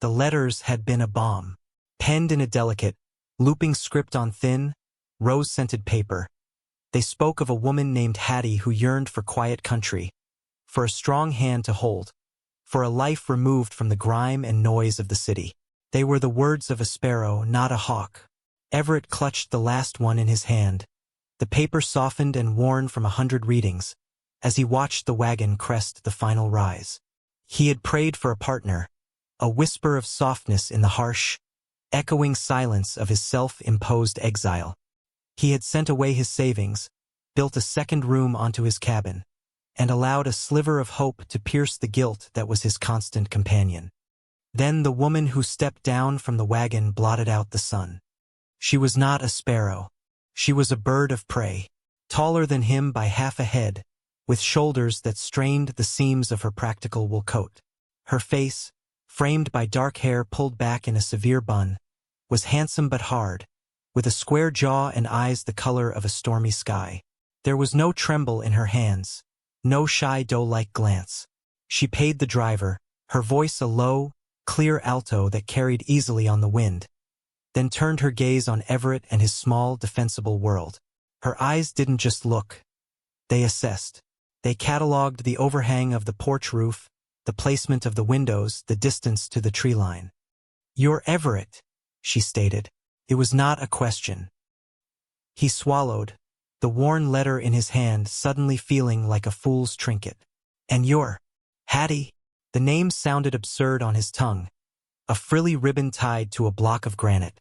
The letters had been a bomb. Penned in a delicate, looping script on thin, rose-scented paper, they spoke of a woman named Hattie who yearned for quiet country, for a strong hand to hold, for a life removed from the grime and noise of the city. They were the words of a sparrow, not a hawk. Everett clutched the last one in his hand, the paper softened and worn from 100 readings, as he watched the wagon crest the final rise. He had prayed for a partner, a whisper of softness in the harsh, echoing silence of his self-imposed exile. He had sent away his savings, built a second room onto his cabin, and allowed a sliver of hope to pierce the guilt that was his constant companion. Then the woman who stepped down from the wagon blotted out the sun. She was not a sparrow. She was a bird of prey, taller than him by half a head, with shoulders that strained the seams of her practical wool coat. Her face, framed by dark hair pulled back in a severe bun, was handsome but hard, with a square jaw and eyes the color of a stormy sky. There was no tremble in her hands, no shy doe-like glance. She paid the driver, her voice a low, clear alto that carried easily on the wind, then turned her gaze on Everett and his small, defensible world. Her eyes didn't just look. They assessed. They catalogued the overhang of the porch roof, the placement of the windows, the distance to the tree line. "You're Everett," she stated. It was not a question. He swallowed, the worn letter in his hand suddenly feeling like a fool's trinket. "And you're Hattie?" The name sounded absurd on his tongue, a frilly ribbon tied to a block of granite.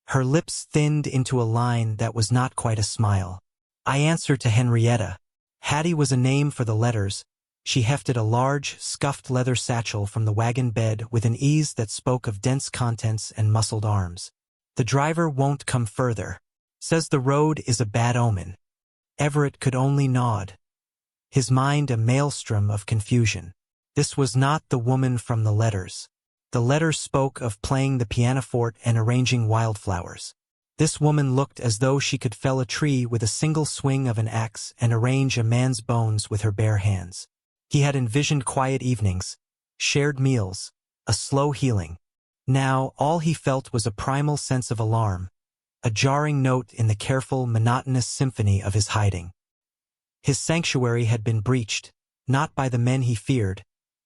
Her lips thinned into a line that was not quite a smile. "I answer to Henrietta." Hattie was a name for the letters. She hefted a large, scuffed leather satchel from the wagon bed with an ease that spoke of dense contents and muscled arms. "The driver won't come further. Says the road is a bad omen." Everett could only nod, his mind a maelstrom of confusion. This was not the woman from the letters. The letters spoke of playing the pianoforte and arranging wildflowers. This woman looked as though she could fell a tree with a single swing of an axe and arrange a man's bones with her bare hands. He had envisioned quiet evenings, shared meals, a slow healing. Now all he felt was a primal sense of alarm, a jarring note in the careful, monotonous symphony of his hiding. His sanctuary had been breached, not by the men he feared,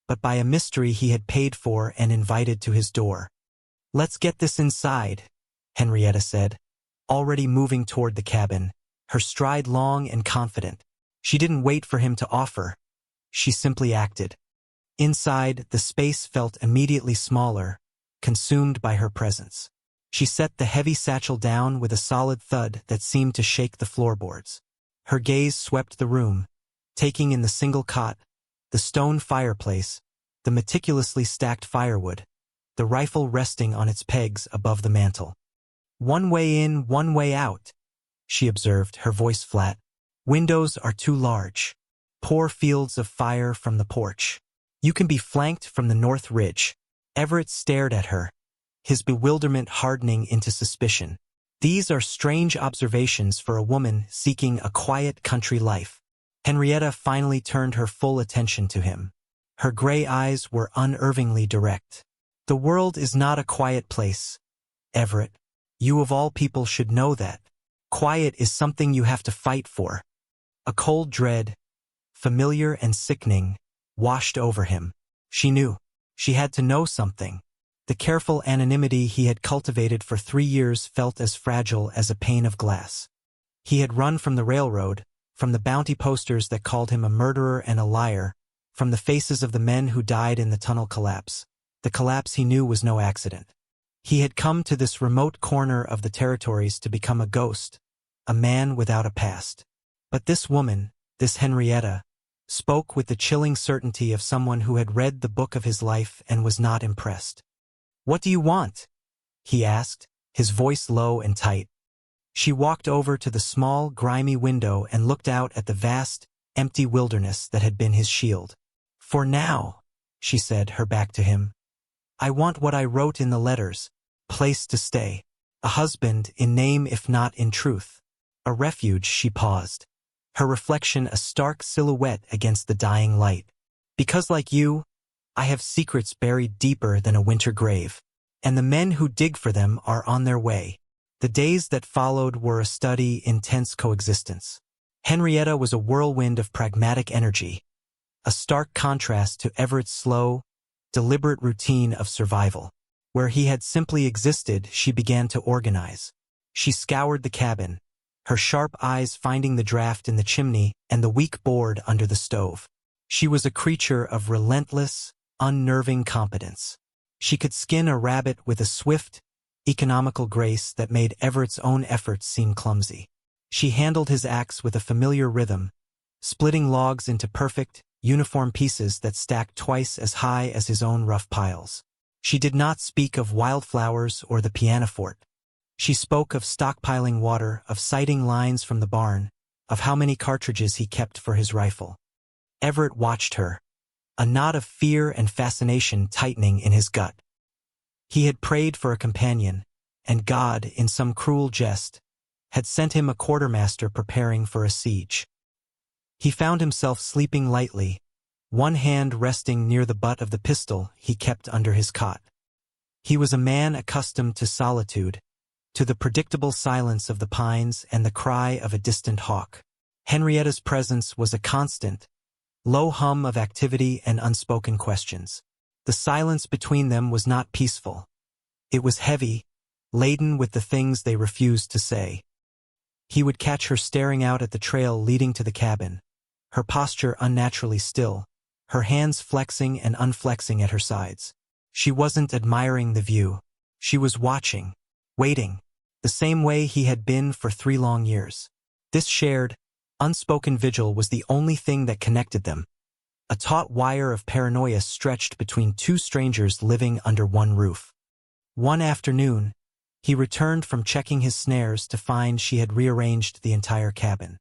but by a mystery he had paid for and invited to his door. "Let's get this inside," Henrietta said, already moving toward the cabin, her stride long and confident. She didn't wait for him to offer. She simply acted. Inside, the space felt immediately smaller, consumed by her presence. She set the heavy satchel down with a solid thud that seemed to shake the floorboards. Her gaze swept the room, taking in the single cot, the stone fireplace, the meticulously stacked firewood, the rifle resting on its pegs above the mantel. "One way in, one way out," she observed, her voice flat. "Windows are too large. Pour fields of fire from the porch. You can be flanked from the north ridge." Everett stared at her, his bewilderment hardening into suspicion. These are strange observations for a woman seeking a quiet country life. Henrietta finally turned her full attention to him. Her gray eyes were unervingly direct. "The world is not a quiet place, Everett. You of all people should know that. Quiet is something you have to fight for." A cold dread, familiar and sickening, washed over him. She knew. She had to know something. The careful anonymity he had cultivated for 3 years felt as fragile as a pane of glass. He had run from the railroad, from the bounty posters that called him a murderer and a liar, from the faces of the men who died in the tunnel collapse. The collapse he knew was no accident. He had come to this remote corner of the territories to become a ghost, a man without a past. But this woman, this Henrietta, spoke with the chilling certainty of someone who had read the book of his life and was not impressed. "What do you want?" he asked, his voice low and tight. She walked over to the small, grimy window and looked out at the vast, empty wilderness that had been his shield. "For now," she said, her back to him, "I want what I wrote in the letters, place to stay, a husband in name if not in truth, a refuge." She paused, her reflection a stark silhouette against the dying light. "Because like you, I have secrets buried deeper than a winter grave. And the men who dig for them are on their way. The days that followed were a study in tense coexistence. Henrietta was a whirlwind of pragmatic energy, a stark contrast to Everett's slow, deliberate routine of survival. Where he had simply existed, she began to organize. She scoured the cabin, her sharp eyes finding the draft in the chimney and the weak board under the stove. She was a creature of relentless, unnerving competence. She could skin a rabbit with a swift, economical grace that made Everett's own efforts seem clumsy. She handled his axe with a familiar rhythm, splitting logs into perfect, uniform pieces that stacked twice as high as his own rough piles. She did not speak of wildflowers or the pianoforte. She spoke of stockpiling water, of sighting lines from the barn, of how many cartridges he kept for his rifle. Everett watched her, a knot of fear and fascination tightening in his gut. He had prayed for a companion, and God, in some cruel jest, had sent him a quartermaster preparing for a siege. He found himself sleeping lightly, one hand resting near the butt of the pistol he kept under his cot. He was a man accustomed to solitude, to the predictable silence of the pines and the cry of a distant hawk. Henrietta's presence was a constant, low hum of activity and unspoken questions. The silence between them was not peaceful. It was heavy, laden with the things they refused to say. He would catch her staring out at the trail leading to the cabin, her posture unnaturally still, her hands flexing and unflexing at her sides. She wasn't admiring the view. She was watching, waiting, the same way he had been for 3 long years. This shared, unspoken vigil was the only thing that connected them. A taut wire of paranoia stretched between 2 strangers living under one roof. One afternoon, he returned from checking his snares to find she had rearranged the entire cabin.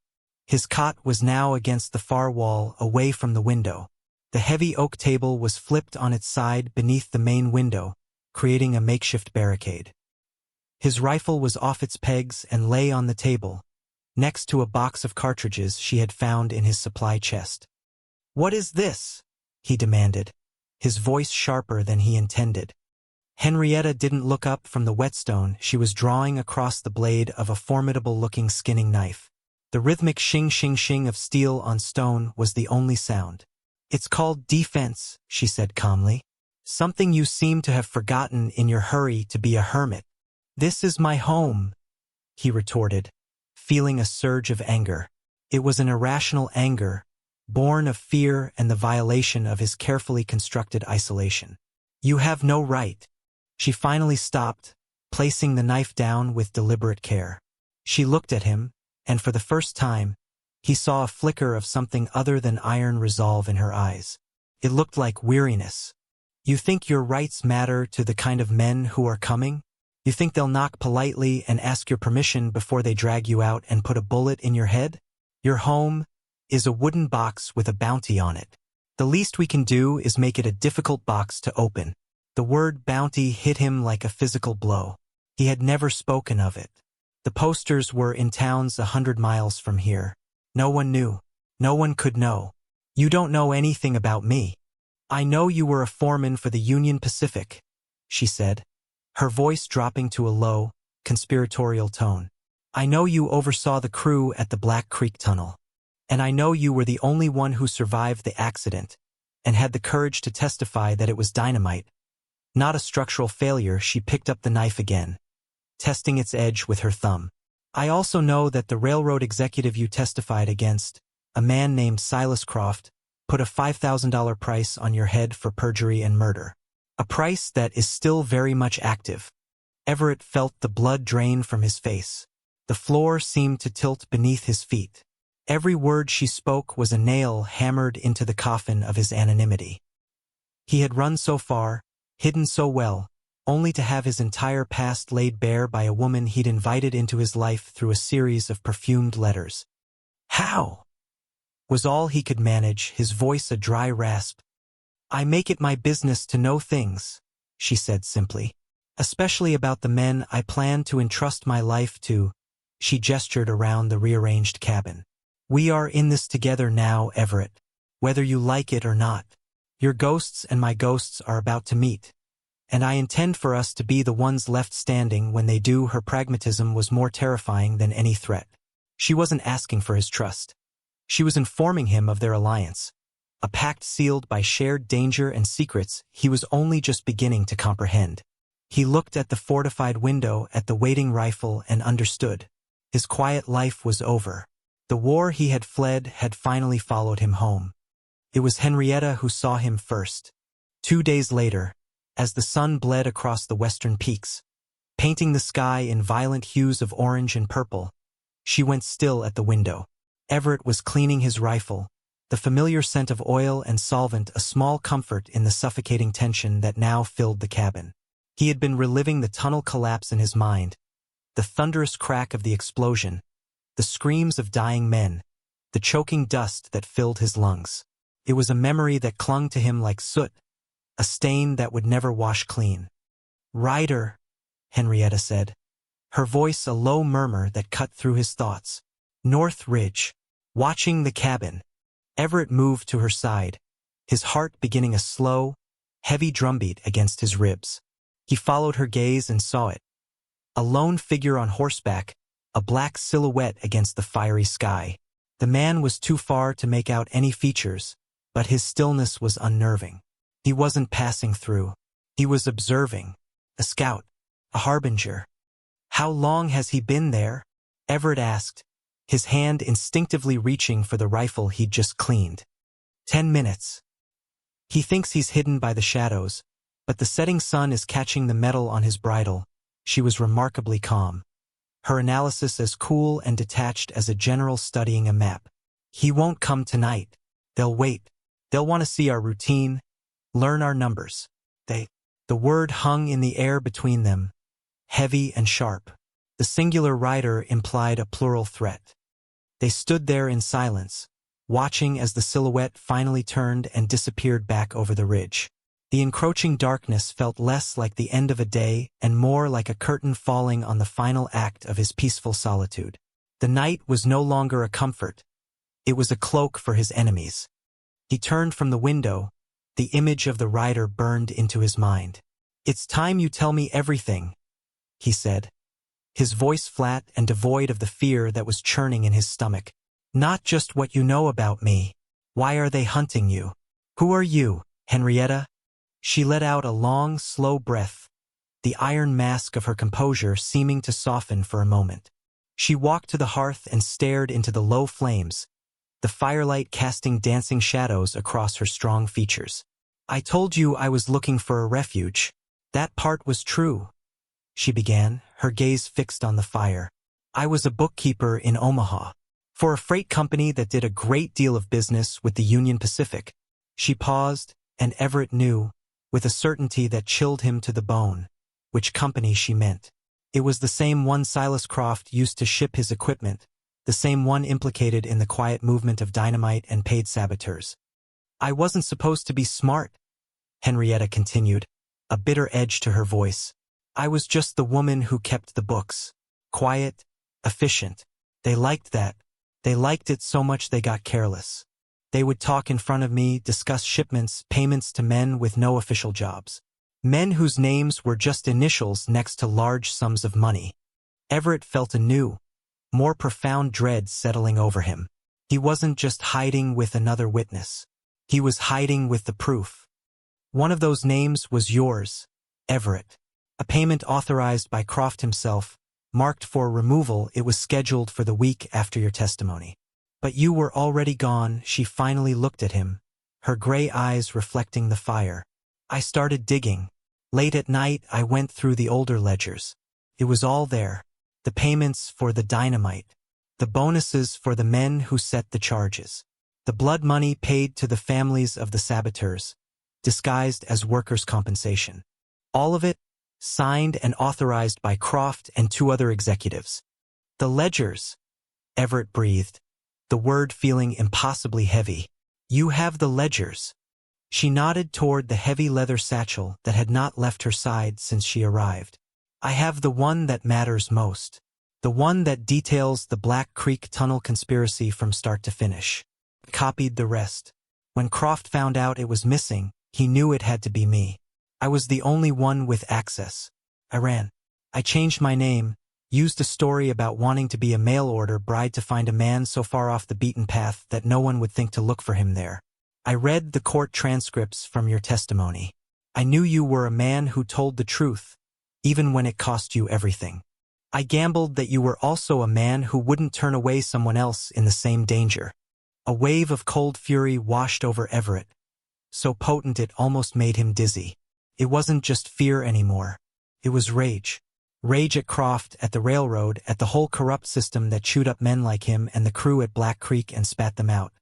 His cot was now against the far wall, away from the window. The heavy oak table was flipped on its side beneath the main window, creating a makeshift barricade. His rifle was off its pegs and lay on the table, next to a box of cartridges she had found in his supply chest. "What is this?" he demanded, his voice sharper than he intended. Henrietta didn't look up from the whetstone she was drawing across the blade of a formidable-looking skinning knife. The rhythmic shing-shing-shing of steel on stone was the only sound. "It's called defense," she said calmly. "Something you seem to have forgotten in your hurry to be a hermit." "This is my home," he retorted, feeling a surge of anger. It was an irrational anger, born of fear and the violation of his carefully constructed isolation. "You have no right." She finally stopped, placing the knife down with deliberate care. She looked at him, and for the first time, he saw a flicker of something other than iron resolve in her eyes. It looked like weariness. "You think your rights matter to the kind of men who are coming? You think they'll knock politely and ask your permission before they drag you out and put a bullet in your head? Your home is a wooden box with a bounty on it. The least we can do is make it a difficult box to open." The word bounty hit him like a physical blow. He had never spoken of it. The posters were in towns 100 miles from here. No one knew. No one could know. "You don't know anything about me. I know you were a foreman for the Union Pacific," she said, her voice dropping to a low, conspiratorial tone. "I know you oversaw the crew at the Black Creek Tunnel. And I know you were the only one who survived the accident and had the courage to testify that it was dynamite, not a structural failure." She picked up the knife again, testing its edge with her thumb. "I also know that the railroad executive you testified against, a man named Silas Croft, put a $5,000 price on your head for perjury and murder. A price that is still very much active." Everett felt the blood drain from his face. The floor seemed to tilt beneath his feet. Every word she spoke was a nail hammered into the coffin of his anonymity. He had run so far, hidden so well, only to have his entire past laid bare by a woman he'd invited into his life through a series of perfumed letters. "How?" was all he could manage, his voice a dry rasp. "I make it my business to know things," she said simply. "Especially about the men I plan to entrust my life to." She gestured around the rearranged cabin. "We are in this together now, Everett, whether you like it or not." Your ghosts and my ghosts are about to meet. And I intend for us to be the ones left standing when they do. Her pragmatism was more terrifying than any threat. She wasn't asking for his trust. She was informing him of their alliance. A pact sealed by shared danger and secrets he was only just beginning to comprehend. He looked at the fortified window, at the waiting rifle, and understood. His quiet life was over. The war he had fled had finally followed him home. It was Henrietta who saw him first. 2 days later, as the sun bled across the western peaks, painting the sky in violent hues of orange and purple, she went still at the window. Everett was cleaning his rifle, the familiar scent of oil and solvent a small comfort in the suffocating tension that now filled the cabin. He had been reliving the tunnel collapse in his mind, the thunderous crack of the explosion, the screams of dying men, the choking dust that filled his lungs. It was a memory that clung to him like soot, a stain that would never wash clean. "Ryder," Henrietta said, her voice a low murmur that cut through his thoughts. "North Ridge." Watching the cabin, Everett moved to her side, his heart beginning a slow, heavy drumbeat against his ribs. He followed her gaze and saw it. A lone figure on horseback, a black silhouette against the fiery sky. The man was too far to make out any features, but his stillness was unnerving. He wasn't passing through. He was observing. A scout. A harbinger. "How long has he been there?" Everett asked, his hand instinctively reaching for the rifle he'd just cleaned. 10 minutes. He thinks he's hidden by the shadows, but the setting sun is catching the metal on his bridle. She was remarkably calm. Her analysis as cool and detached as a general studying a map. "He won't come tonight. They'll wait. They'll want to see our routine, learn our numbers." The word hung in the air between them, heavy and sharp. The singular rider implied a plural threat. They stood there in silence, watching as the silhouette finally turned and disappeared back over the ridge. The encroaching darkness felt less like the end of a day and more like a curtain falling on the final act of his peaceful solitude. The night was no longer a comfort. It was a cloak for his enemies. He turned from the window. The image of the rider burned into his mind. "It's time you tell me everything," he said, his voice flat and devoid of the fear that was churning in his stomach. "Not just what you know about me. Why are they hunting you? Who are you, Henrietta?" She let out a long, slow breath, the iron mask of her composure seeming to soften for a moment. She walked to the hearth and stared into the low flames, the firelight casting dancing shadows across her strong features. "I told you I was looking for a refuge. That part was true," she began, her gaze fixed on the fire. "I was a bookkeeper in Omaha, for a freight company that did a great deal of business with the Union Pacific." She paused, and Everett knew, with a certainty that chilled him to the bone, which company she meant. It was the same one Silas Croft used to ship his equipment, the same one implicated in the quiet movement of dynamite and paid saboteurs. "I wasn't supposed to be smart," Henrietta continued, a bitter edge to her voice. "I was just the woman who kept the books. Quiet, efficient. They liked that. They liked it so much they got careless. They would talk in front of me, discuss shipments, payments to men with no official jobs. Men whose names were just initials next to large sums of money." Everett felt a new, more profound dread settling over him. He wasn't just hiding with another witness. He was hiding with the proof. "One of those names was yours, Everett. A payment authorized by Croft himself, marked for removal. It was scheduled for the week after your testimony. But you were already gone." She finally looked at him, her gray eyes reflecting the fire. "I started digging. Late at night I went through the older ledgers. It was all there. The payments for the dynamite. The bonuses for the men who set the charges. The blood money paid to the families of the saboteurs, disguised as workers' compensation. All of it, signed and authorized by Croft and 2 other executives." "The ledgers," Everett breathed, the word feeling impossibly heavy. "You have the ledgers." She nodded toward the heavy leather satchel that had not left her side since she arrived. "I have the one that matters most. The one that details the Black Creek Tunnel conspiracy from start to finish. Copied the rest." When Croft found out it was missing, he knew it had to be me. I was the only one with access. I ran. I changed my name, used a story about wanting to be a mail-order bride to find a man so far off the beaten path that no one would think to look for him there. I read the court transcripts from your testimony. I knew you were a man who told the truth, even when it cost you everything. I gambled that you were also a man who wouldn't turn away someone else in the same danger. A wave of cold fury washed over Everett, so potent it almost made him dizzy. It wasn't just fear anymore. It was rage. Rage at Croft, at the railroad, at the whole corrupt system that chewed up men like him and the crew at Black Creek and spat them out.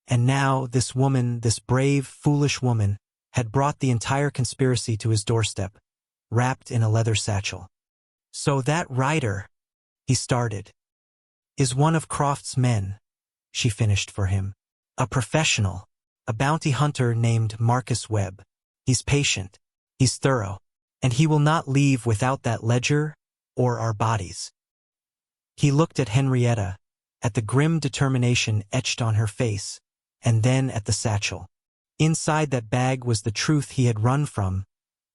And now this woman, this brave, foolish woman, had brought the entire conspiracy to his doorstep, wrapped in a leather satchel. So that Ryder, he started, is one of Croft's men, she finished for him. A professional, a bounty hunter named Marcus Webb. He's patient, he's thorough, and he will not leave without that ledger or our bodies. He looked at Henrietta, at the grim determination etched on her face, and then at the satchel. Inside that bag was the truth he had run from,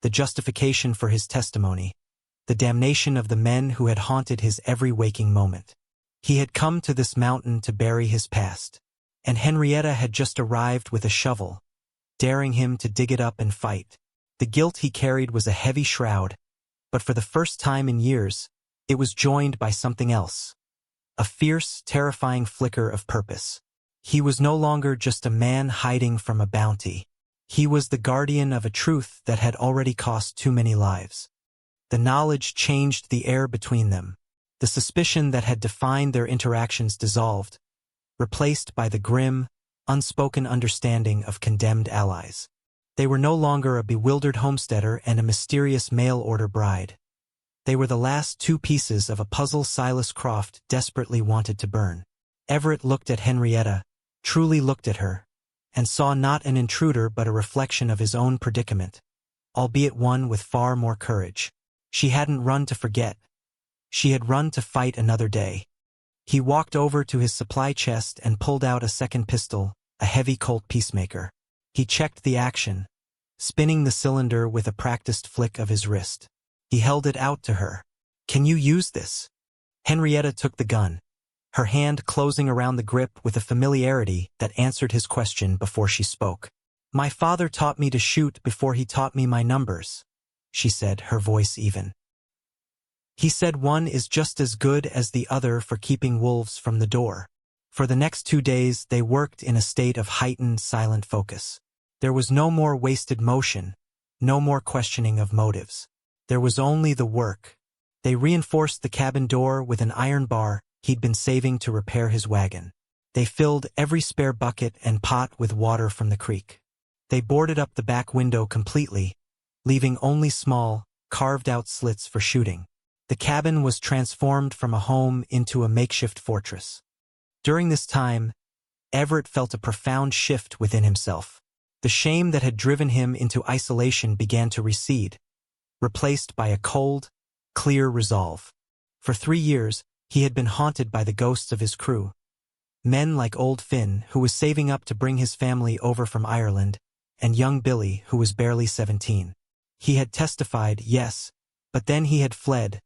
the justification for his testimony, the damnation of the men who had haunted his every waking moment. He had come to this mountain to bury his past, and Henrietta had just arrived with a shovel, daring him to dig it up and fight. The guilt he carried was a heavy shroud, but for the first time in years, it was joined by something else. A fierce, terrifying flicker of purpose. He was no longer just a man hiding from a bounty. He was the guardian of a truth that had already cost too many lives. The knowledge changed the air between them. The suspicion that had defined their interactions dissolved, replaced by the grim, unspoken understanding of condemned allies. They were no longer a bewildered homesteader and a mysterious mail-order bride. They were the last two pieces of a puzzle Silas Croft desperately wanted to burn. Everett looked at Henrietta, truly looked at her, and saw not an intruder but a reflection of his own predicament, albeit one with far more courage. She hadn't run to forget. She had run to fight another day. He walked over to his supply chest and pulled out a second pistol, a heavy Colt Peacemaker. He checked the action, spinning the cylinder with a practiced flick of his wrist. He held it out to her. "Can you use this?" Henrietta took the gun, her hand closing around the grip with a familiarity that answered his question before she spoke. "My father taught me to shoot before he taught me my numbers," she said, her voice even. "He said one is just as good as the other for keeping wolves from the door." For the next 2 days they worked in a state of heightened, silent focus. There was no more wasted motion, no more questioning of motives. There was only the work. They reinforced the cabin door with an iron bar he'd been saving to repair his wagon. They filled every spare bucket and pot with water from the creek. They boarded up the back window completely, leaving only small, carved-out slits for shooting. The cabin was transformed from a home into a makeshift fortress. During this time, Everett felt a profound shift within himself. The shame that had driven him into isolation began to recede, replaced by a cold, clear resolve. For 3 years, he had been haunted by the ghosts of his crew. Men like old Finn, who was saving up to bring his family over from Ireland, and young Billy, who was barely 17. He had testified, yes, but then he had fled,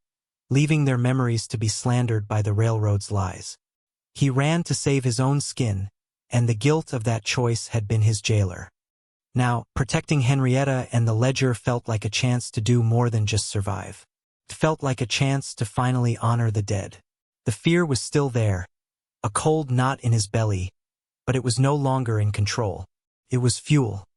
leaving their memories to be slandered by the railroad's lies. He ran to save his own skin, and the guilt of that choice had been his jailer. Now, protecting Henrietta and the ledger felt like a chance to do more than just survive. It felt like a chance to finally honor the dead. The fear was still there, a cold knot in his belly, but it was no longer in control. It was fuel.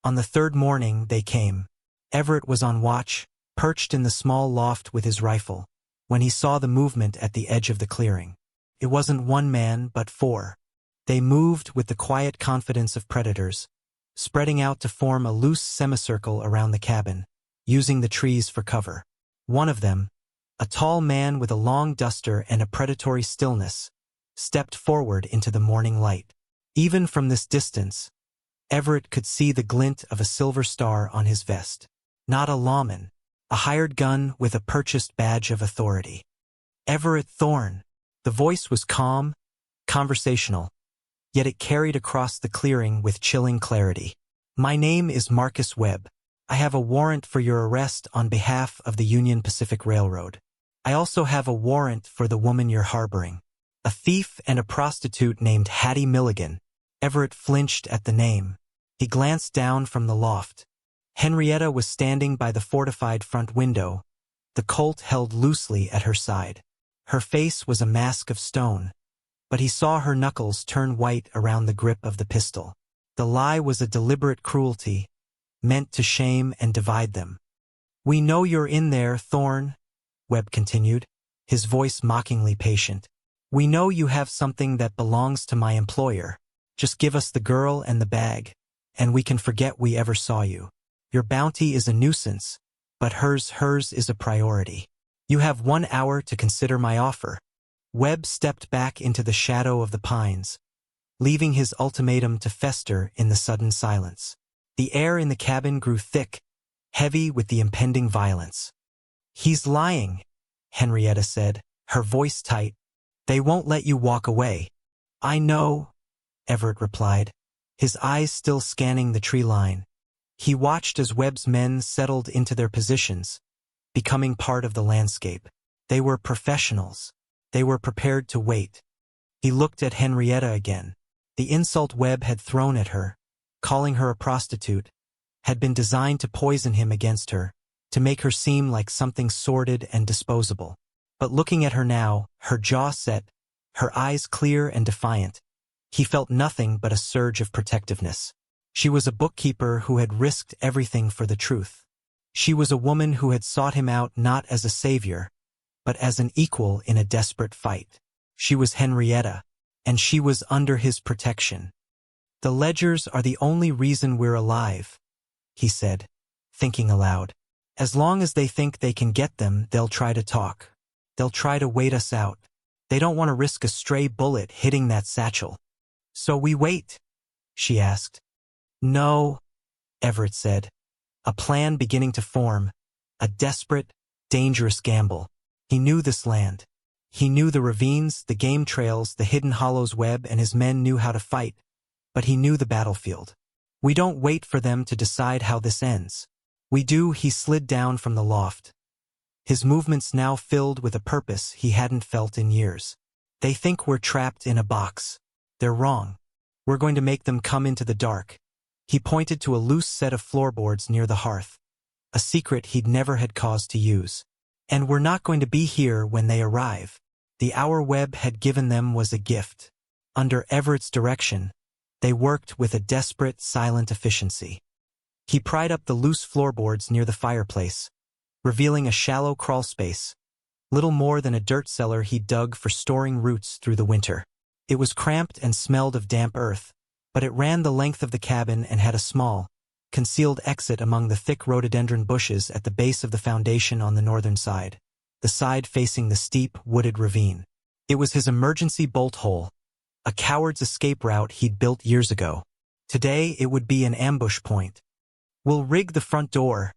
On the 3rd morning they came. Everett was on watch, perched in the small loft with his rifle, when he saw the movement at the edge of the clearing. It wasn't one man, but 4. They moved with the quiet confidence of predators, spreading out to form a loose semicircle around the cabin, using the trees for cover. One of them, a tall man with a long duster and a predatory stillness, stepped forward into the morning light. Even from this distance, Everett could see the glint of a silver star on his vest. Not a lawman, a hired gun with a purchased badge of authority. Everett Thorne. The voice was calm, conversational, yet it carried across the clearing with chilling clarity. "My name is Marcus Webb. I have a warrant for your arrest on behalf of the Union Pacific Railroad. I also have a warrant for the woman you're harboring. A thief and a prostitute named Hattie Milligan." Everett flinched at the name. He glanced down from the loft. Henrietta was standing by the fortified front window, the Colt held loosely at her side. Her face was a mask of stone, but he saw her knuckles turn white around the grip of the pistol. The lie was a deliberate cruelty, meant to shame and divide them. "We know you're in there, Thorne," Webb continued, his voice mockingly patient. "We know you have something that belongs to my employer. Just give us the girl and the bag, and we can forget we ever saw you. Your bounty is a nuisance, but hers is a priority. You have 1 hour to consider my offer." Webb stepped back into the shadow of the pines, leaving his ultimatum to fester in the sudden silence. The air in the cabin grew thick, heavy with the impending violence. "He's lying," Henrietta said, her voice tight. "They won't let you walk away." "I know," Everett replied, his eyes still scanning the tree line. He watched as Webb's men settled into their positions, becoming part of the landscape. They were professionals. They were prepared to wait. He looked at Henrietta again. The insult Webb had thrown at her, calling her a prostitute, had been designed to poison him against her, to make her seem like something sordid and disposable. But looking at her now, her jaw set, her eyes clear and defiant, he felt nothing but a surge of protectiveness. She was a bookkeeper who had risked everything for the truth. She was a woman who had sought him out not as a savior, but as an equal in a desperate fight. She was Henrietta, and she was under his protection. "The ledgers are the only reason we're alive," he said, thinking aloud. "As long as they think they can get them, they'll try to talk. They'll try to wait us out. They don't want to risk a stray bullet hitting that satchel." "So we wait?" she asked. "No," Everett said, a plan beginning to form, a desperate, dangerous gamble. He knew this land. He knew the ravines, the game trails, the hidden hollows. Webb and his men knew how to fight, but he knew the battlefield. "We don't wait for them to decide how this ends. We do." He slid down from the loft, his movements now filled with a purpose he hadn't felt in years. "They think we're trapped in a box. They're wrong. We're going to make them come into the dark." He pointed to a loose set of floorboards near the hearth, a secret he'd never had cause to use. "And we're not going to be here when they arrive." The hour Webb had given them was a gift. Under Everett's direction, they worked with a desperate, silent efficiency. He pried up the loose floorboards near the fireplace, revealing a shallow crawl space, little more than a dirt cellar he'd dug for storing roots through the winter. It was cramped and smelled of damp earth, but it ran the length of the cabin and had a small, concealed exit among the thick rhododendron bushes at the base of the foundation on the northern side, the side facing the steep, wooded ravine. It was his emergency bolt hole, a coward's escape route he'd built years ago. Today it would be an ambush point. "We'll rig the front door,"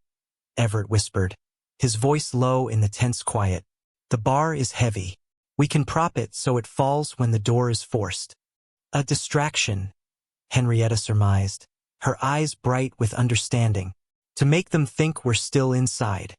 Everett whispered, his voice low in the tense quiet. "The bar is heavy. We can prop it so it falls when the door is forced." "A distraction," Henrietta surmised, her eyes bright with understanding, "to make them think we're still inside."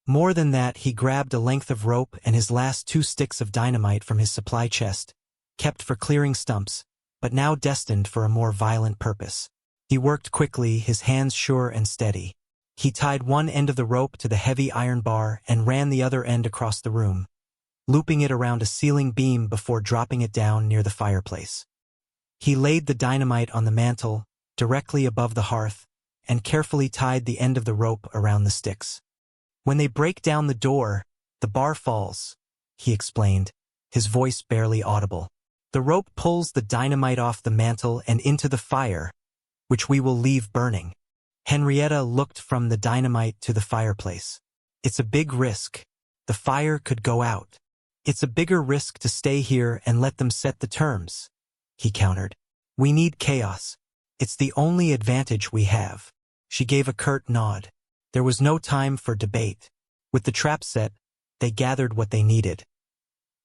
More than that, he grabbed a length of rope and his last 2 sticks of dynamite from his supply chest, kept for clearing stumps, but now destined for a more violent purpose. He worked quickly, his hands sure and steady. He tied one end of the rope to the heavy iron bar and ran the other end across the room, looping it around a ceiling beam before dropping it down near the fireplace. He laid the dynamite on the mantel, directly above the hearth, and carefully tied the end of the rope around the sticks. "When they break down the door, the bar falls," he explained, his voice barely audible. "The rope pulls the dynamite off the mantel and into the fire, which we will leave burning." Henrietta looked from the dynamite to the fireplace. "It's a big risk. The fire could go out." "It's a bigger risk to stay here and let them set the terms," he countered. "We need chaos. It's the only advantage we have." She gave a curt nod. There was no time for debate. With the trap set, they gathered what they needed: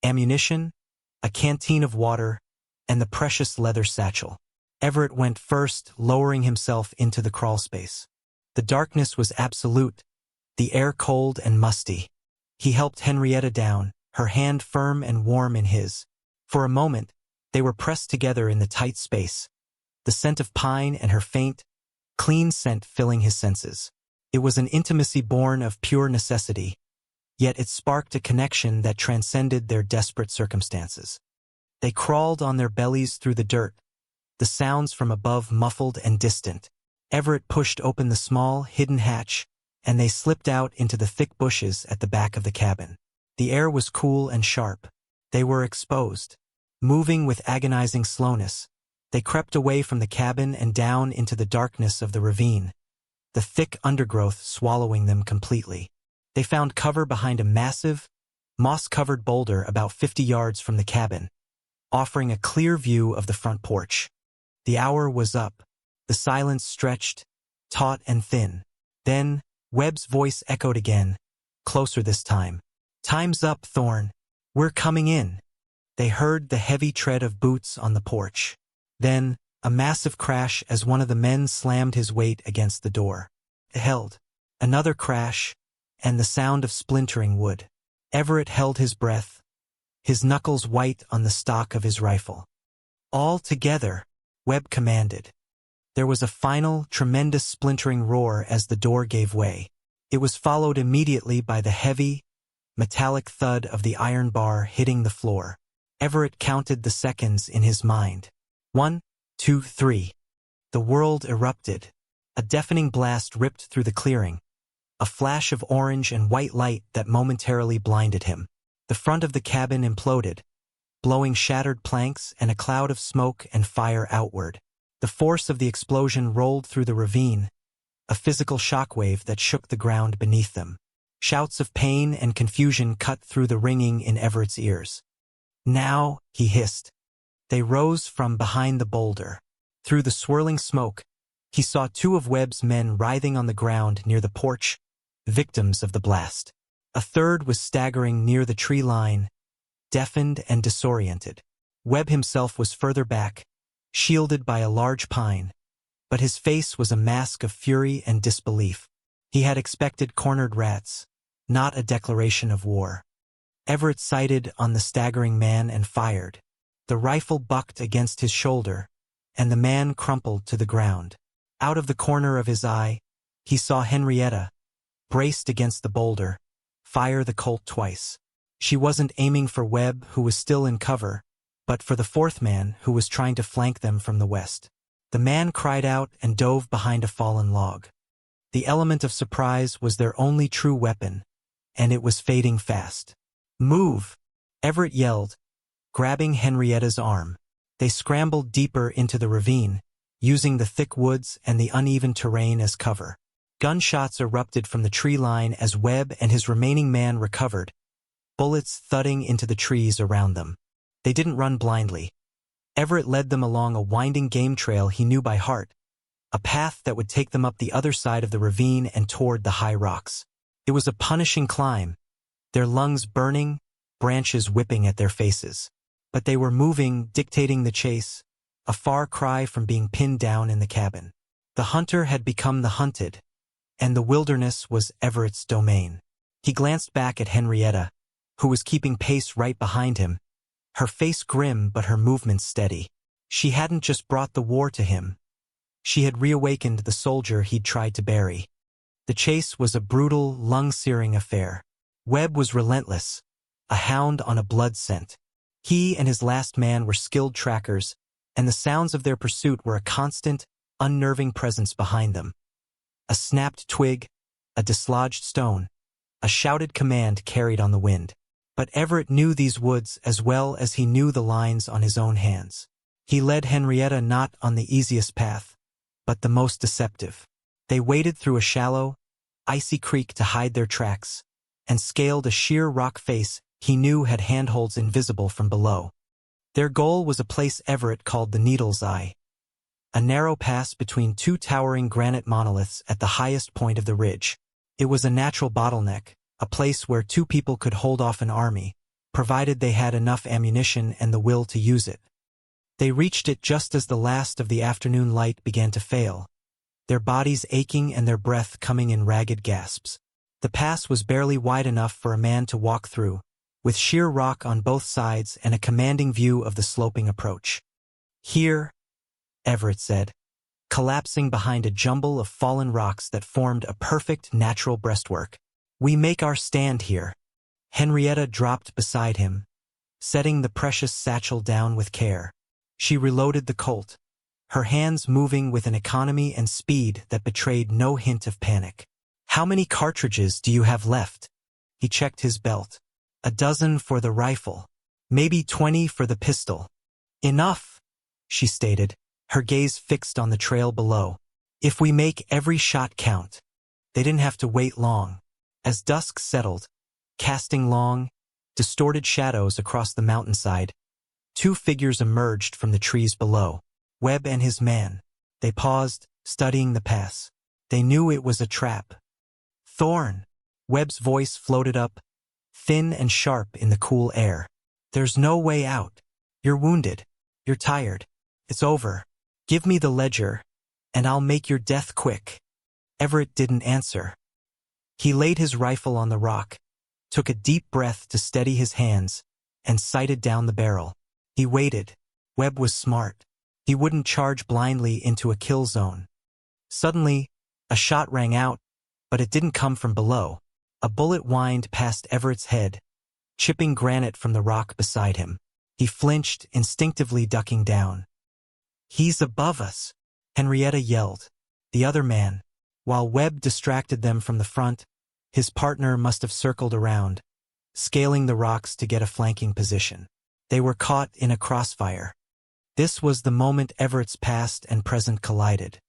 ammunition, a canteen of water, and the precious leather satchel. Everett went first, lowering himself into the crawlspace. The darkness was absolute, the air cold and musty. He helped Henrietta down, her hand firm and warm in his. For a moment, they were pressed together in the tight space, the scent of pine and her faint, clean scent filling his senses. It was an intimacy born of pure necessity, yet it sparked a connection that transcended their desperate circumstances. They crawled on their bellies through the dirt, the sounds from above muffled and distant. Everett pushed open the small, hidden hatch, and they slipped out into the thick bushes at the back of the cabin. The air was cool and sharp. They were exposed. Moving with agonizing slowness, they crept away from the cabin and down into the darkness of the ravine, the thick undergrowth swallowing them completely. They found cover behind a massive, moss-covered boulder about 50 yards from the cabin, offering a clear view of the front porch. The hour was up. The silence stretched, taut and thin. Then, Webb's voice echoed again, closer this time. "Time's up, Thorne. We're coming in." They heard the heavy tread of boots on the porch. Then, a massive crash as one of the men slammed his weight against the door. It held. Another crash, and the sound of splintering wood. Everett held his breath, his knuckles white on the stock of his rifle. "All together," Webb commanded. There was a final, tremendous splintering roar as the door gave way. It was followed immediately by the heavy, metallic thud of the iron bar hitting the floor. Everett counted the seconds in his mind. 1, 2, 3. The world erupted. A deafening blast ripped through the clearing, a flash of orange and white light that momentarily blinded him. The front of the cabin imploded, blowing shattered planks and a cloud of smoke and fire outward. The force of the explosion rolled through the ravine, a physical shockwave that shook the ground beneath them. Shouts of pain and confusion cut through the ringing in Everett's ears. "Now," he hissed. They rose from behind the boulder. Through the swirling smoke, he saw two of Webb's men writhing on the ground near the porch, victims of the blast. A third was staggering near the tree line, deafened and disoriented. Webb himself was further back, shielded by a large pine, but his face was a mask of fury and disbelief. He had expected cornered rats, not a declaration of war. Everett sighted on the staggering man and fired. The rifle bucked against his shoulder, and the man crumpled to the ground. Out of the corner of his eye, he saw Henrietta, braced against the boulder, fire the Colt twice. She wasn't aiming for Webb, who was still in cover, but for the fourth man who was trying to flank them from the west. The man cried out and dove behind a fallen log. The element of surprise was their only true weapon, and it was fading fast. "Move!" Everett yelled, grabbing Henrietta's arm. They scrambled deeper into the ravine, using the thick woods and the uneven terrain as cover. Gunshots erupted from the tree line as Webb and his remaining man recovered, bullets thudding into the trees around them. They didn't run blindly. Everett led them along a winding game trail he knew by heart, a path that would take them up the other side of the ravine and toward the high rocks. It was a punishing climb, their lungs burning, branches whipping at their faces. But they were moving, dictating the chase, a far cry from being pinned down in the cabin. The hunter had become the hunted, and the wilderness was Everett's domain. He glanced back at Henrietta, who was keeping pace right behind him, her face grim but her movements steady. She hadn't just brought the war to him. She had reawakened the soldier he'd tried to bury. The chase was a brutal, lung-searing affair. Webb was relentless, a hound on a blood scent. He and his last man were skilled trackers, and the sounds of their pursuit were a constant, unnerving presence behind them. A snapped twig, a dislodged stone, a shouted command carried on the wind. But Everett knew these woods as well as he knew the lines on his own hands. He led Henrietta not on the easiest path, but the most deceptive. They waded through a shallow, icy creek to hide their tracks, and scaled a sheer rock face he knew had handholds invisible from below. Their goal was a place Everett called the Needle's Eye, a narrow pass between two towering granite monoliths at the highest point of the ridge. It was a natural bottleneck, a place where two people could hold off an army, provided they had enough ammunition and the will to use it. They reached it just as the last of the afternoon light began to fail, their bodies aching and their breath coming in ragged gasps. The pass was barely wide enough for a man to walk through, with sheer rock on both sides and a commanding view of the sloping approach. "Here," Everett said, collapsing behind a jumble of fallen rocks that formed a perfect natural breastwork. "We make our stand here." Henrietta dropped beside him, setting the precious satchel down with care. She reloaded the Colt, her hands moving with an economy and speed that betrayed no hint of panic. "How many cartridges do you have left?" He checked his belt. "A dozen for the rifle. Maybe 20 for the pistol." "Enough," she stated, her gaze fixed on the trail below. "If we make every shot count." They didn't have to wait long. As dusk settled, casting long, distorted shadows across the mountainside, two figures emerged from the trees below. Webb and his man. They paused, studying the pass. They knew it was a trap. "Thorn." Webb's voice floated up, thin and sharp in the cool air. "There's no way out. You're wounded. You're tired. It's over. Give me the ledger, and I'll make your death quick." Everett didn't answer. He laid his rifle on the rock, took a deep breath to steady his hands, and sighted down the barrel. He waited. Webb was smart. He wouldn't charge blindly into a kill zone. Suddenly, a shot rang out, but it didn't come from below. A bullet whined past Everett's head, chipping granite from the rock beside him. He flinched, instinctively ducking down. "He's above us," Henrietta yelled. The other man. While Webb distracted them from the front, his partner must have circled around, scaling the rocks to get a flanking position. They were caught in a crossfire. This was the moment Everett's past and present collided.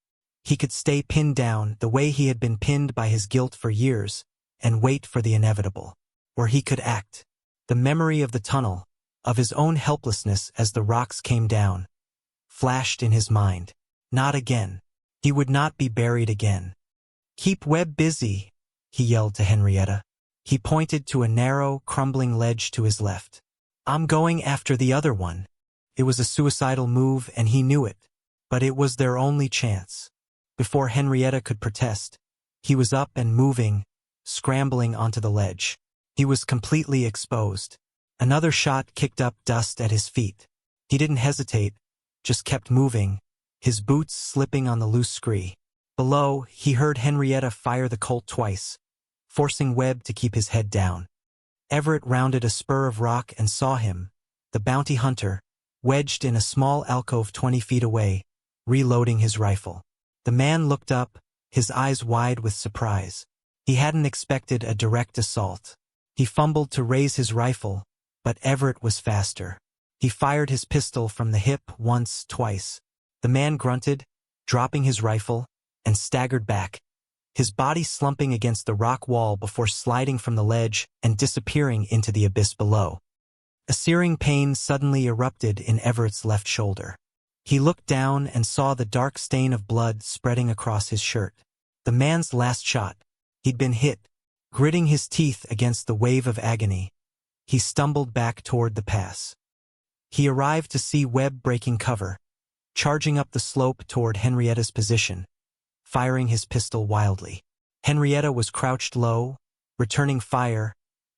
He could stay pinned down the way he had been pinned by his guilt for years and wait for the inevitable. Or he could act. The memory of the tunnel, of his own helplessness as the rocks came down, flashed in his mind. Not again. He would not be buried again. "Keep Webb busy," he yelled to Henrietta. He pointed to a narrow, crumbling ledge to his left. "I'm going after the other one." It was a suicidal move, and he knew it. But it was their only chance. Before Henrietta could protest, he was up and moving, scrambling onto the ledge. He was completely exposed. Another shot kicked up dust at his feet. He didn't hesitate, just kept moving, his boots slipping on the loose scree. Below, he heard Henrietta fire the Colt twice, forcing Webb to keep his head down. Everett rounded a spur of rock and saw him, the bounty hunter, wedged in a small alcove 20 feet away, reloading his rifle. The man looked up, his eyes wide with surprise. He hadn't expected a direct assault. He fumbled to raise his rifle, but Everett was faster. He fired his pistol from the hip once, twice. The man grunted, dropping his rifle, and staggered back, his body slumping against the rock wall before sliding from the ledge and disappearing into the abyss below. A searing pain suddenly erupted in Everett's left shoulder. He looked down and saw the dark stain of blood spreading across his shirt. The man's last shot. He'd been hit. Gritting his teeth against the wave of agony, he stumbled back toward the pass. He arrived to see Webb breaking cover, charging up the slope toward Henrietta's position, firing his pistol wildly. Henrietta was crouched low, returning fire,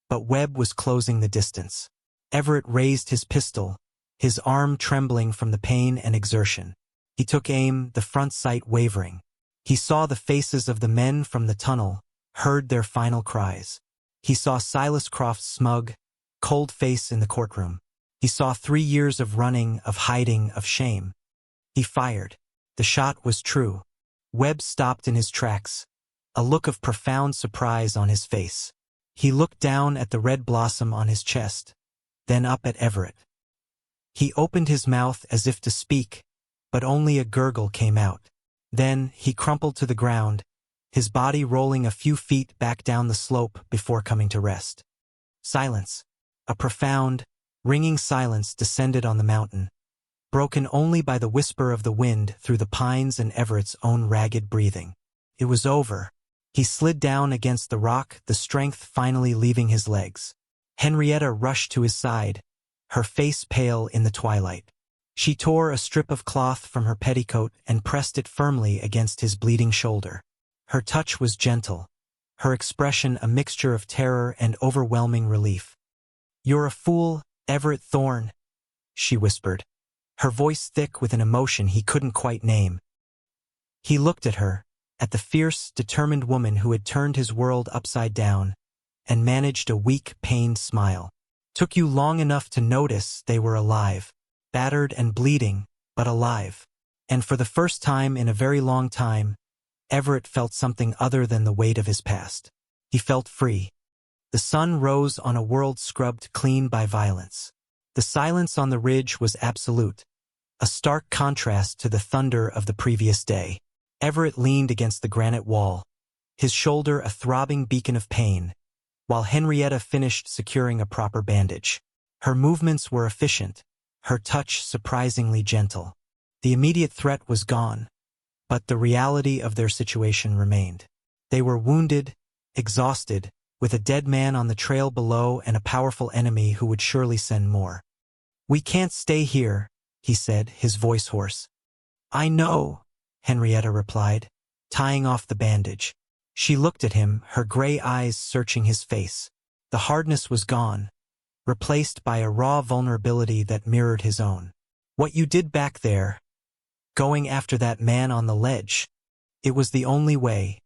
but Webb was closing the distance. Everett raised his pistol, his arm trembling from the pain and exertion. He took aim, the front sight wavering. He saw the faces of the men from the tunnel, heard their final cries. He saw Silas Croft's smug, cold face in the courtroom. He saw 3 years of running, of hiding, of shame. He fired. The shot was true. Webb stopped in his tracks, a look of profound surprise on his face. He looked down at the red blossom on his chest, then up at Everett. He opened his mouth as if to speak, but only a gurgle came out. Then he crumpled to the ground, his body rolling a few feet back down the slope before coming to rest. Silence. A profound, ringing silence descended on the mountain, broken only by the whisper of the wind through the pines and Everett's own ragged breathing. It was over. He slid down against the rock, the strength finally leaving his legs. Henrietta rushed to his side, her face pale in the twilight. She tore a strip of cloth from her petticoat and pressed it firmly against his bleeding shoulder. Her touch was gentle, her expression a mixture of terror and overwhelming relief. "You're a fool, Everett Thorne," she whispered, her voice thick with an emotion he couldn't quite name. He looked at her, at the fierce, determined woman who had turned his world upside down, and managed a weak, pained smile. "Took you long enough to notice they were alive. Battered and bleeding, but alive." And for the first time in a very long time, Everett felt something other than the weight of his past. He felt free. The sun rose on a world scrubbed clean by violence. The silence on the ridge was absolute, a stark contrast to the thunder of the previous day. Everett leaned against the granite wall, his shoulder a throbbing beacon of pain, while Henrietta finished securing a proper bandage. Her movements were efficient, her touch surprisingly gentle. The immediate threat was gone, but the reality of their situation remained. They were wounded, exhausted, with a dead man on the trail below and a powerful enemy who would surely send more. "We can't stay here," he said, his voice hoarse. "I know," Henrietta replied, tying off the bandage. She looked at him, her gray eyes searching his face. The hardness was gone, replaced by a raw vulnerability that mirrored his own. "What you did back there, going after that man on the ledge, it was the only way."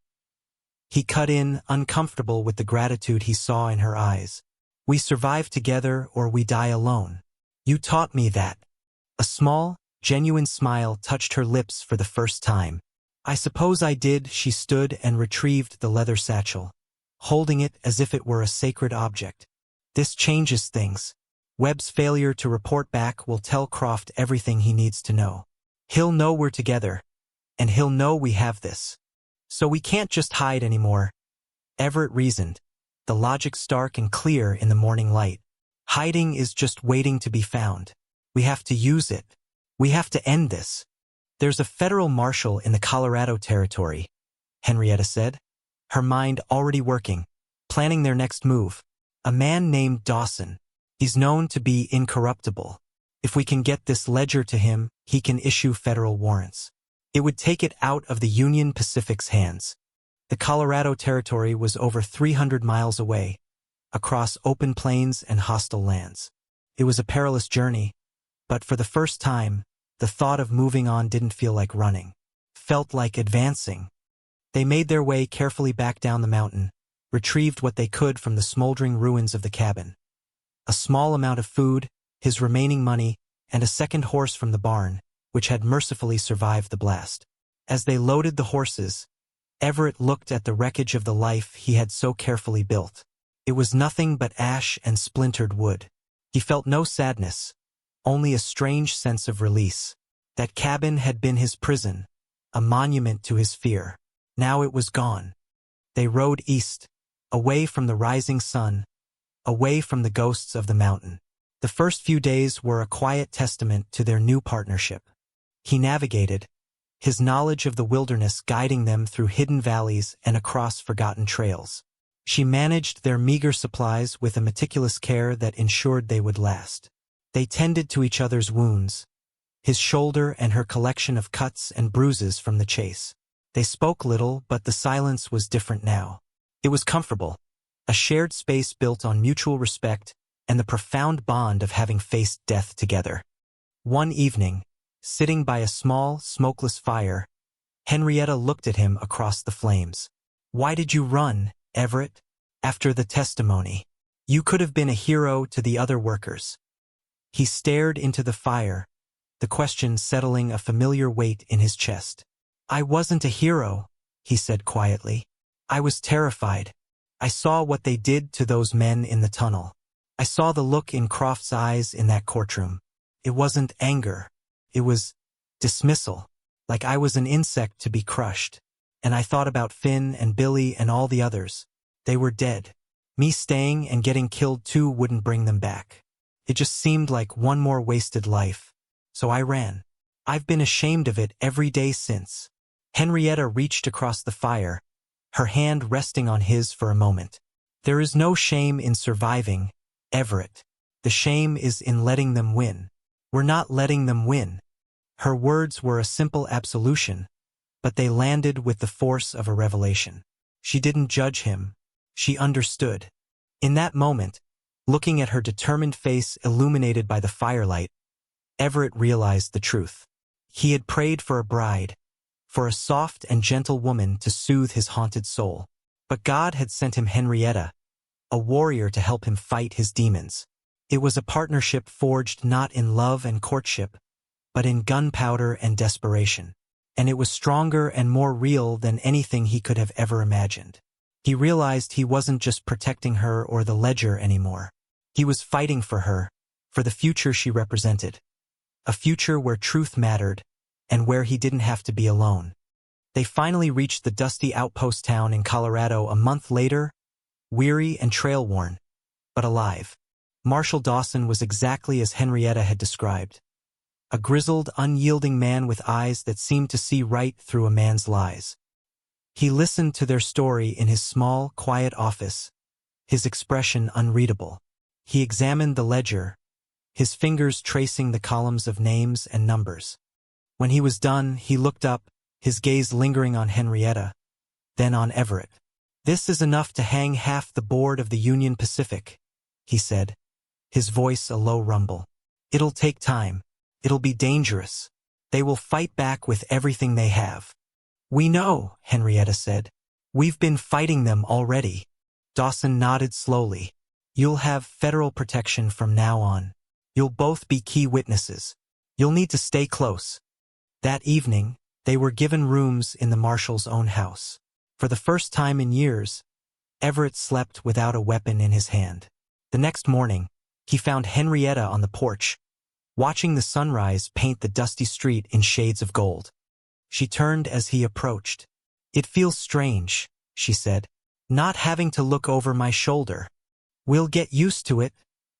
He cut in, uncomfortable with the gratitude he saw in her eyes. "We survive together or we die alone. You taught me that." A small, genuine smile touched her lips for the first time. "I suppose I did." She stood and retrieved the leather satchel, holding it as if it were a sacred object. "This changes things. Webb's failure to report back will tell Croft everything he needs to know. He'll know we're together, and he'll know we have this. So we can't just hide anymore." Everett reasoned, the logic stark and clear in the morning light. "Hiding is just waiting to be found. We have to use it. We have to end this." "There's a federal marshal in the Colorado Territory," Henrietta said, her mind already working, planning their next move. "A man named Dawson. He's known to be incorruptible. If we can get this ledger to him, he can issue federal warrants. It would take it out of the Union Pacific's hands." The Colorado Territory was over 300 miles away, across open plains and hostile lands. It was a perilous journey, but for the first time, the thought of moving on didn't feel like running. Felt like advancing. They made their way carefully back down the mountain, retrieved what they could from the smoldering ruins of the cabin. A small amount of food, his remaining money, and a second horse from the barn, which had mercifully survived the blast. As they loaded the horses, Everett looked at the wreckage of the life he had so carefully built. It was nothing but ash and splintered wood. He felt no sadness, only a strange sense of release. That cabin had been his prison, a monument to his fear. Now it was gone. They rode east, away from the rising sun, away from the ghosts of the mountain. The first few days were a quiet testament to their new partnership. He navigated, his knowledge of the wilderness guiding them through hidden valleys and across forgotten trails. She managed their meager supplies with a meticulous care that ensured they would last. They tended to each other's wounds, his shoulder and her collection of cuts and bruises from the chase. They spoke little, but the silence was different now. It was comfortable, a shared space built on mutual respect and the profound bond of having faced death together. One evening, sitting by a small, smokeless fire, Henrietta looked at him across the flames. "Why did you run, Everett? After the testimony. You could have been a hero to the other workers." He stared into the fire, the question settling a familiar weight in his chest. "I wasn't a hero," he said quietly. "I was terrified. I saw what they did to those men in the tunnel. I saw the look in Croft's eyes in that courtroom. It wasn't anger. It was dismissal, like I was an insect to be crushed. And I thought about Finn and Billy and all the others. They were dead. Me staying and getting killed too wouldn't bring them back. It just seemed like one more wasted life. So I ran. I've been ashamed of it every day since." Henrietta reached across the fire, her hand resting on his for a moment. "There is no shame in surviving, Everett. The shame is in letting them win. "We're not letting them win." Her words were a simple absolution, but they landed with the force of a revelation. She didn't judge him. She understood. In that moment, looking at her determined face illuminated by the firelight, Everett realized the truth. He had prayed for a bride, for a soft and gentle woman to soothe his haunted soul. But God had sent him Henrietta, a warrior to help him fight his demons. It was a partnership forged not in love and courtship, but in gunpowder and desperation. And it was stronger and more real than anything he could have ever imagined. He realized he wasn't just protecting her or the ledger anymore. He was fighting for her, for the future she represented. A future where truth mattered, and where he didn't have to be alone. They finally reached the dusty outpost town in Colorado a month later, weary and trail-worn, but alive. Marshal Dawson was exactly as Henrietta had described. A grizzled, unyielding man with eyes that seemed to see right through a man's lies. He listened to their story in his small, quiet office, his expression unreadable. He examined the ledger, his fingers tracing the columns of names and numbers. When he was done, he looked up, his gaze lingering on Henrietta, then on Everett. "This is enough to hang half the board of the Union Pacific," he said, his voice a low rumble. "It'll take time. It'll be dangerous. They will fight back with everything they have." "We know," Henrietta said. "We've been fighting them already." Dawson nodded slowly. "You'll have federal protection from now on. You'll both be key witnesses. You'll need to stay close." That evening, they were given rooms in the marshal's own house. For the first time in years, Everett slept without a weapon in his hand. The next morning, he found Henrietta on the porch, watching the sunrise paint the dusty street in shades of gold. She turned as he approached. "It feels strange," she said, "not having to look over my shoulder." "We'll get used to it,"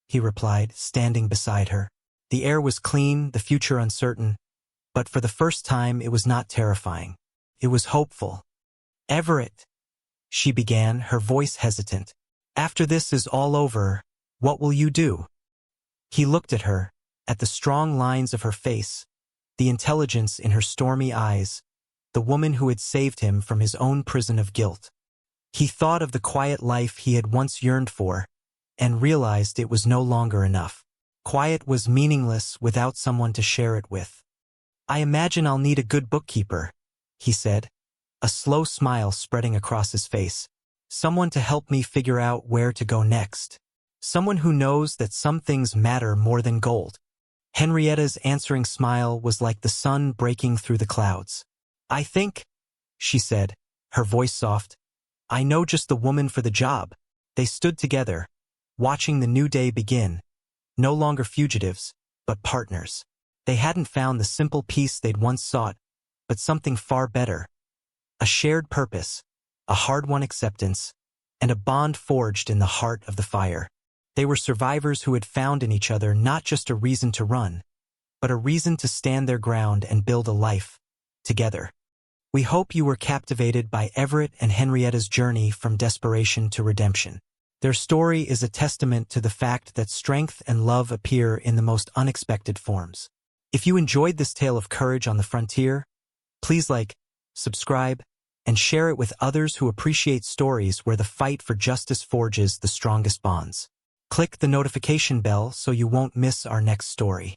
he replied, standing beside her. The air was clean, the future uncertain, but for the first time it was not terrifying. It was hopeful. "Everett," she began, her voice hesitant, "after this is all over, what will you do?" He looked at her, at the strong lines of her face, the intelligence in her stormy eyes, the woman who had saved him from his own prison of guilt. He thought of the quiet life he had once yearned for, and realized it was no longer enough. Quiet was meaningless without someone to share it with. "I imagine I'll need a good bookkeeper," he said, a slow smile spreading across his face. "Someone to help me figure out where to go next. Someone who knows that some things matter more than gold." Henrietta's answering smile was like the sun breaking through the clouds. "I think," she said, her voice soft, "I know just the woman for the job." They stood together, watching the new day begin, no longer fugitives, but partners. They hadn't found the simple peace they'd once sought, but something far better. A shared purpose, a hard-won acceptance, and a bond forged in the heart of the fire. They were survivors who had found in each other not just a reason to run, but a reason to stand their ground and build a life together. We hope you were captivated by Everett and Henrietta's journey from desperation to redemption. Their story is a testament to the fact that strength and love appear in the most unexpected forms. If you enjoyed this tale of courage on the frontier, please like, subscribe, and share it with others who appreciate stories where the fight for justice forges the strongest bonds. Click the notification bell so you won't miss our next story.